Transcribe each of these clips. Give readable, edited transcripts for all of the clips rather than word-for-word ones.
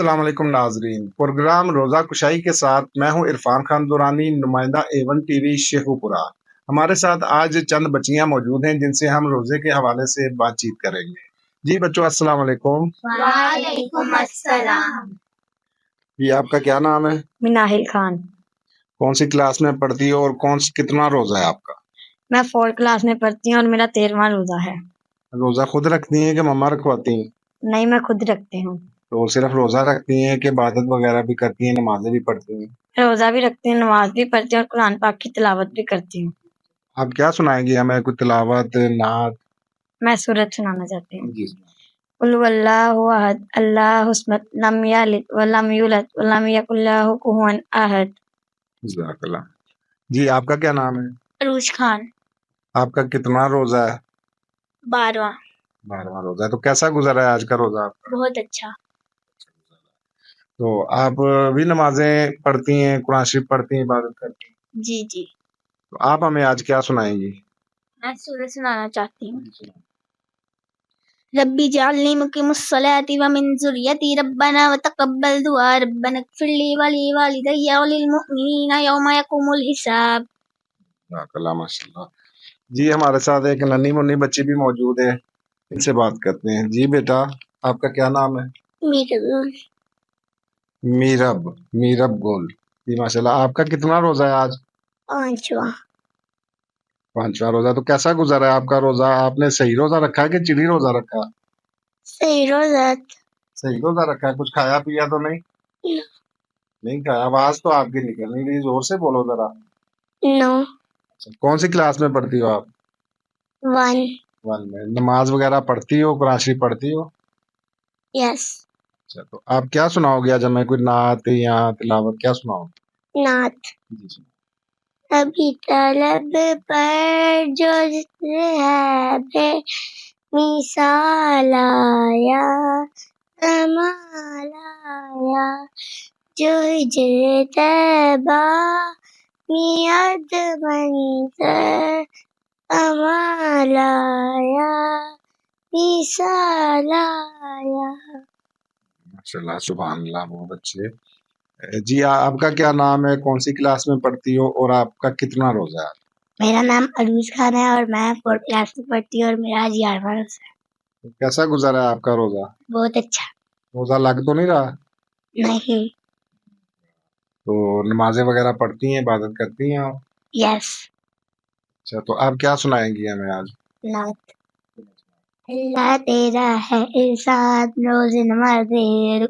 السلام علیکم ناظرین، پروگرام روزہ کشائی کے ساتھ میں ہوں عرفان خان دورانی، نمائندہ A1 ٹی وی شیخو پورہ۔ ہمارے ساتھ آج چند بچیاں موجود ہیں جن سے ہم روزے کے حوالے سے بات چیت کریں گے۔ جی بچوں، السلام علیکم۔ وعلیکم السلام۔ جی آپ کا کیا نام ہے؟ مناہل خان۔ کون سی کلاس میں پڑھتی ہو اور کتنا روزہ ہے آپ کا؟ میں 4 کلاس میں پڑھتی ہوں اور میرا 13واں روزہ ہے۔ روزہ خود رکھتی ہیں کہ مما رکھواتی ہیں؟ نہیں، میں خود رکھتی ہوں۔ تو صرف روزہ رکھتی ہیں کہ عبادت وغیرہ بھی کرتی ہیں، نمازیں بھی پڑھتی ہیں؟ روزہ بھی رکھتی ہوں، نماز بھی پڑھتی ہوں اور قرآن پاک کی تلاوت بھی کرتی ہوں۔ آپ کیا سنائیں گی ہمیں؟ کوئی تلاوت، نعت؟ میں سورت سنانا چاہتی ہوں۔ جی قل هو اللہ احد اللہ الصمد لم یلد ولم یولد ولم یکن لہ کفوا احد۔ جزاک اللہ۔ جی آپ کا کیا نام ہے؟ عروج خان۔ آپ کا کتنا روزہ ہے؟ 12واں۔ 12واں روزہ ہے۔ تو کیسا گزرا ہے آج کا روزہ آپ کا؟ بہت اچھا۔ تو آپ بھی نمازیں پڑھتی ہیں، قرآن شریف پڑھتی ہیں، عبادت کرتی ہیں؟ جی جی۔ تو آپ ہمیں آج کیا سنائیں گی؟ میں سورت سنانا چاہتی ہوں۔ ربی جعلنی مقیم الصلاۃ ومن ذریتی ربنا وتقبل دعاء ربنا اغفر لی ولوالدی وللمؤمنین یوم یقوم الحساب۔ جزاک اللہ، ماشاء اللہ۔ جی ہمارے ساتھ ایک ننھی منی بچی بھی موجود ہے، ان سے بات کرتے ہیں۔ جی بیٹا، آپ کا کیا نام ہے؟ میرب گل۔ جی ماشاء اللہ۔ آپ کا کتنا روزہ ہے آج؟ 5واں۔ 5واں روزہ۔ تو کیسا گزرا ہے آپ کا روزہ؟ آپ نے صحیح روزہ رکھا ہے کہ چڑی روزہ رکھا؟ صحیح روزہ۔ صحیح روزہ رکھا ہے۔ کچھ کھایا پیا تو نہیں؟ نہیں کھایا۔ آواز تو آپ کی نکل نہیں رہی، زور سے بولو ذرا۔ نو۔ کون سی کلاس میں پڑھتی ہو آپ؟ 1۔ 1 میں۔ نماز وغیرہ پڑھتی ہو، قرآن شریف پڑھتی ہو؟ یس۔ اچھا، تو آپ کیا سناؤ گے آج ہمیں؟ کوئی نعت یا تلاوت کیا سناؤ؟ نعت۔ جی۔ ابھی طلب پر جو ہے بے مثال آیا کمال آیا جو ہجر طیبہ میعاد منظر کمال آیا مثال آیا۔ ماشاء اللہ، سبحان اللہ، بہت اچھے۔ جی آپ کا کیا نام ہے؟ کون سی کلاس میں پڑھتی ہو اور آپ کا کتنا روزہ ہے؟ میرا نام عروج خان ہے اور میں 4 کلاس میں پڑھتی ہوں اور میرا 11واں روزہ ہے۔ کیسا گزرا ہے آپ کا روزہ؟ بہت اچھا۔ روزہ لگ تو نہیں رہا؟ نہیں۔ تو نمازیں وغیرہ پڑھتی ہیں، عبادت کرتی ہیں آپ؟ یس۔ اچھا، تو آپ کیا سنائیں گی ہمیں آج؟ نعت۔ اللہ تیرا ہے احسان روز نماز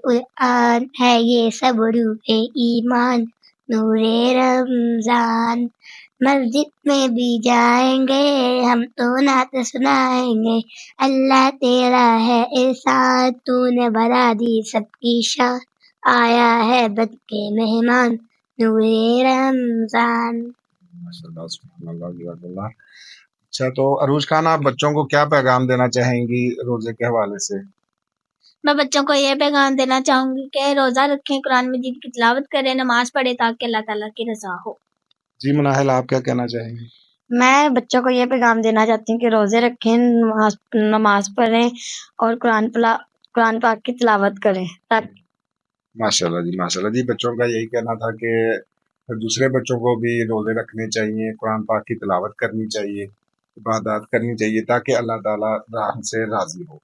قرآن ہے یہ سب روح ایمان نور رمضان مسجد میں بھی جائیں گے ہم تو نعت سنائیں گے اللہ تیرا ہے احسان تو نے بڑھا دی سب کی شان آیا ہے بد کے مہمان نور رمضان۔ ماشاء اللہ، سبحان اللہ، جزاک اللہ۔ اچھا، تو عروج خان، آپ بچوں کو کیا پیغام دینا چاہیں گی روزے کے حوالے سے؟ میں بچوں کو یہ پیغام دینا چاہوں گی کہ روزہ رکھیں، قرآن مجید کی تلاوت کریں، نماز پڑھیں تاکہ اللہ تعالیٰ کی رضا ہو۔ جی مناہل، آپ کیا کہنا چاہیں گی؟ میں بچوں کو یہ پیغام دینا چاہتی ہوں کہ روزے رکھیں، نماز پڑھیں اور قرآن پاک کی تلاوت کریں۔ ماشاء اللہ جی، ماشاء اللہ۔ جی بچوں کا یہی کہنا تھا کہ دوسرے بچوں کو بھی روزے رکھنے چاہیے، قرآن پاک کی تلاوت کرنی چاہیے، عبادات کرنی چاہیے تاکہ اللہ تعالیٰ ہم سے راضی ہو۔